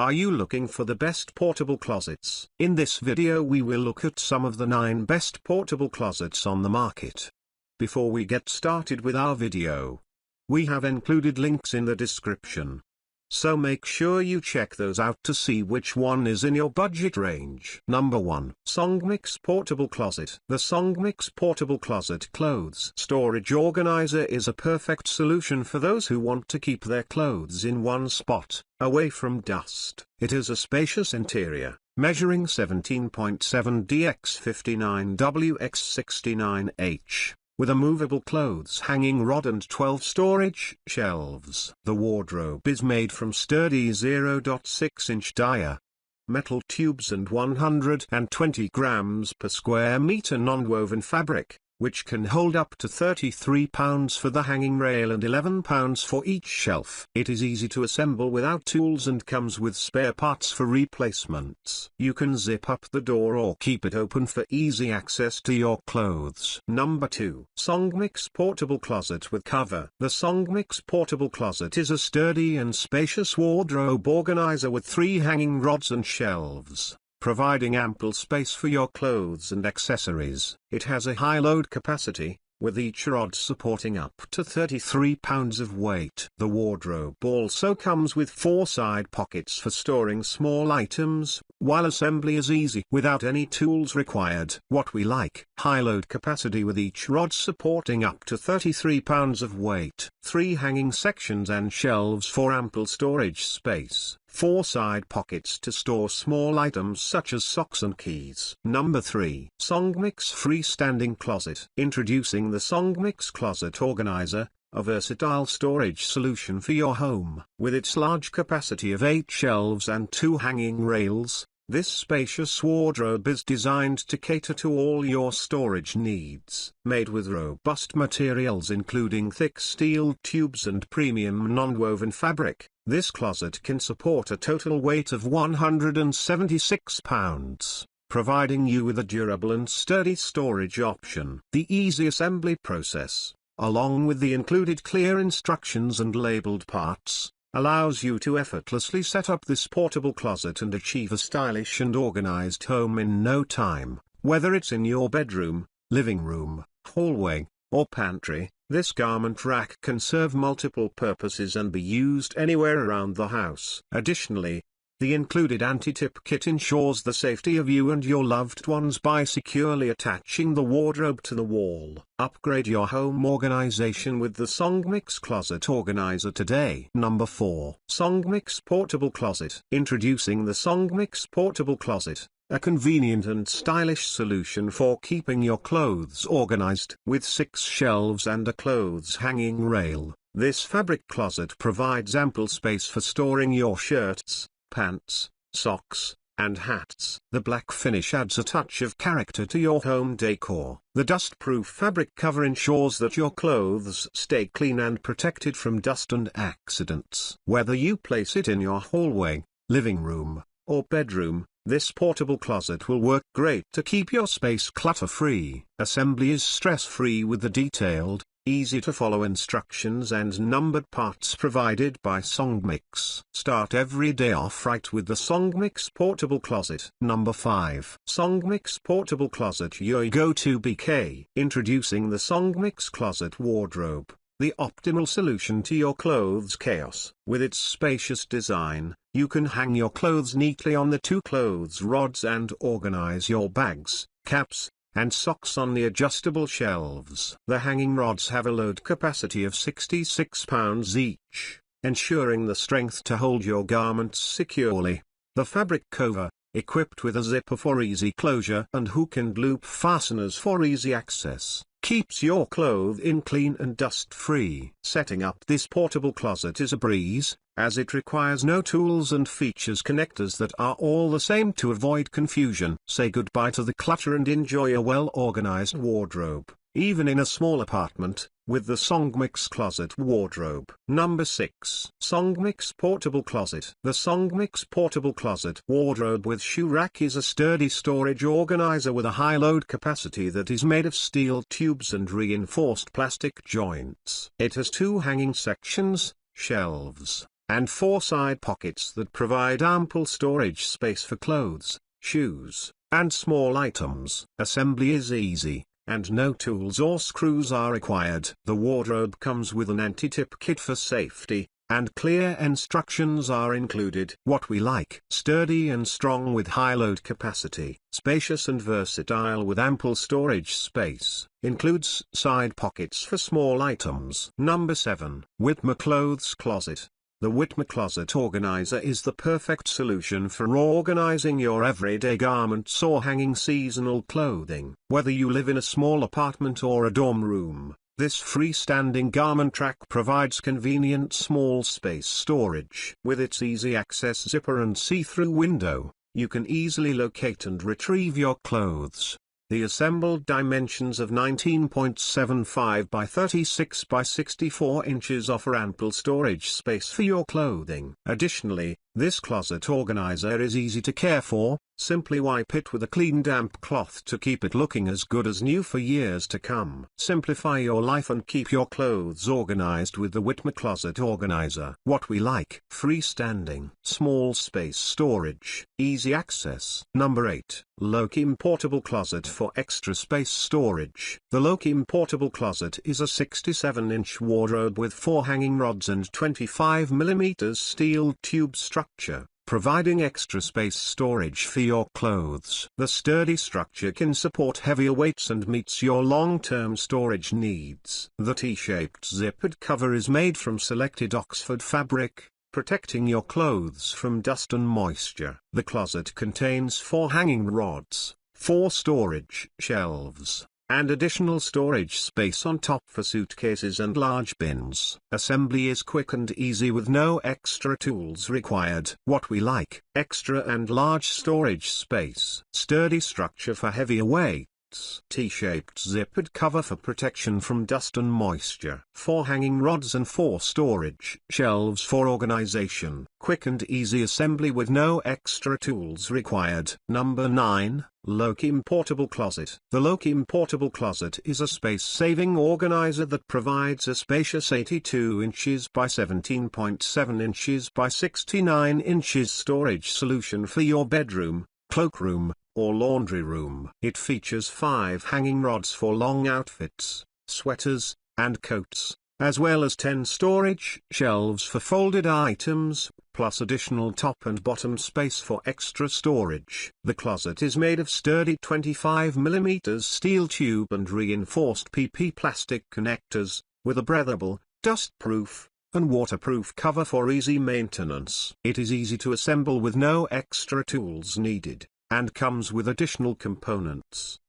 Are you looking for the best portable closets? In this video we will look at some of the 9 best portable closets on the market. Before we get started with our video, we have included links in the description, so make sure you check those out to see which one is in your budget range. Number 1. SONGMICS Portable Closet. The SONGMICS Portable Closet Clothes Storage Organizer is a perfect solution for those who want to keep their clothes in one spot, away from dust. It is a spacious interior, measuring 17.7 x 59 x 69h. With a movable clothes hanging rod and 12 storage shelves. The wardrobe is made from sturdy 0.6-inch dia metal tubes and 120 grams per square meter non-woven fabric, which can hold up to 33 pounds for the hanging rail and 11 pounds for each shelf. It is easy to assemble without tools and comes with spare parts for replacements. You can zip up the door or keep it open for easy access to your clothes. Number 2. SONGMICS Portable Closet with Cover. The SONGMICS Portable Closet is a sturdy and spacious wardrobe organizer with 3 hanging rods and shelves, providing ample space for your clothes and accessories. It has a high load capacity, with each rod supporting up to 33 pounds of weight. The wardrobe also comes with 4 side pockets for storing small items, while assembly is easy without any tools required. What we like: high load capacity with each rod supporting up to 33 pounds of weight. 3 hanging sections and shelves for ample storage space. 4 side pockets to store small items such as socks and keys. Number 3. SONGMICS Freestanding Closet. Introducing the SONGMICS Closet Organizer, a versatile storage solution for your home. With its large capacity of 8 shelves and 2 hanging rails, this spacious wardrobe is designed to cater to all your storage needs. Made with robust materials including thick steel tubes and premium non-woven fabric, this closet can support a total weight of 176 pounds, providing you with a durable and sturdy storage option. The easy assembly process, along with the included clear instructions and labeled parts, allows you to effortlessly set up this portable closet and achieve a stylish and organized home in no time. Whether it's in your bedroom, living room, hallway, or pantry, this garment rack can serve multiple purposes and be used anywhere around the house. Additionally, the included anti-tip kit ensures the safety of you and your loved ones by securely attaching the wardrobe to the wall. Upgrade your home organization with the SONGMICS Closet Organizer today. Number 4. SONGMICS Portable Closet. Introducing the SONGMICS Portable Closet, a convenient and stylish solution for keeping your clothes organized. With 6 shelves and a clothes hanging rail, this fabric closet provides ample space for storing your shirts, pants, socks, and hats. The black finish adds a touch of character to your home decor. The dust-proof fabric cover ensures that your clothes stay clean and protected from dust and accidents. Whether you place it in your hallway, living room, or bedroom, this portable closet will work great to keep your space clutter-free. Assembly is stress-free with the detailed, easy-to-follow instructions and numbered parts provided by SONGMICS. Start every day off right with the SONGMICS Portable Closet. Number 5. SONGMICS Portable Closet, your go-to BK. Introducing the SONGMICS Closet Wardrobe, the optimal solution to your clothes chaos. With its spacious design, you can hang your clothes neatly on the 2 clothes rods and organize your bags, caps, and socks on the adjustable shelves. The hanging rods have a load capacity of 66 pounds each, ensuring the strength to hold your garments securely. The fabric cover, equipped with a zipper for easy closure and hook and loop fasteners for easy access, keeps your clothing clean and dust-free. Setting up this portable closet is a breeze, as it requires no tools and features connectors that are all the same to avoid confusion. Say goodbye to the clutter and enjoy a well-organized wardrobe, even in a small apartment, with the SONGMICS Closet Wardrobe. Number 6. SONGMICS Portable Closet. The SONGMICS Portable Closet Wardrobe with Shoe Rack is a sturdy storage organizer with a high load capacity that is made of steel tubes and reinforced plastic joints. It has 2 hanging sections, shelves, and 4 side pockets that provide ample storage space for clothes, shoes, and small items. Assembly is easy, and no tools or screws are required. The wardrobe comes with an anti-tip kit for safety, and clear instructions are included. What we like: sturdy and strong with high load capacity, spacious and versatile with ample storage space, includes side pockets for small items. Number 7. Whitmor Clothes Closet. The Whitmor Closet Organizer is the perfect solution for organizing your everyday garments or hanging seasonal clothing. Whether you live in a small apartment or a dorm room, this freestanding garment rack provides convenient small space storage. With its easy access zipper and see-through window, you can easily locate and retrieve your clothes. The assembled dimensions of 19.75 by 36 by 64 inches offer ample storage space for your clothing. Additionally, this closet organizer is easy to care for. Simply wipe it with a clean damp cloth to keep it looking as good as new for years to come. Simplify your life and keep your clothes organized with the Whitmor Closet Organizer. What we like: freestanding, small space storage, easy access. Number 8. LOKEME Portable Closet for extra space storage. The LOKEME Portable Closet is a 67-inch wardrobe with 4 hanging rods and 25mm steel tube structure, providing extra space storage for your clothes. The sturdy structure can support heavier weights and meets your long-term storage needs. The T-shaped zippered cover is made from selected Oxford fabric, protecting your clothes from dust and moisture. The closet contains 4 hanging rods, 4 storage shelves, and additional storage space on top for suitcases and large bins. Assembly is quick and easy with no extra tools required. What we like: extra and large storage space, sturdy structure for heavier weights, T-shaped zippered cover for protection from dust and moisture, 4 hanging rods and 4 storage shelves for organization. Quick and easy assembly with no extra tools required. Number 9. LOKEME Portable Closet. The LOKEME Portable Closet is a space-saving organizer that provides a spacious 82 inches by 17.7 inches by 69 inches storage solution for your bedroom, cloakroom, or laundry room. It features 5 hanging rods for long outfits, sweaters, and coats, as well as 10 storage shelves for folded items, plus additional top and bottom space for extra storage. The closet is made of sturdy 25mm steel tube and reinforced PP plastic connectors, with a breathable, dust-proof, and waterproof cover for easy maintenance. It is easy to assemble with no extra tools needed, and comes with additional components.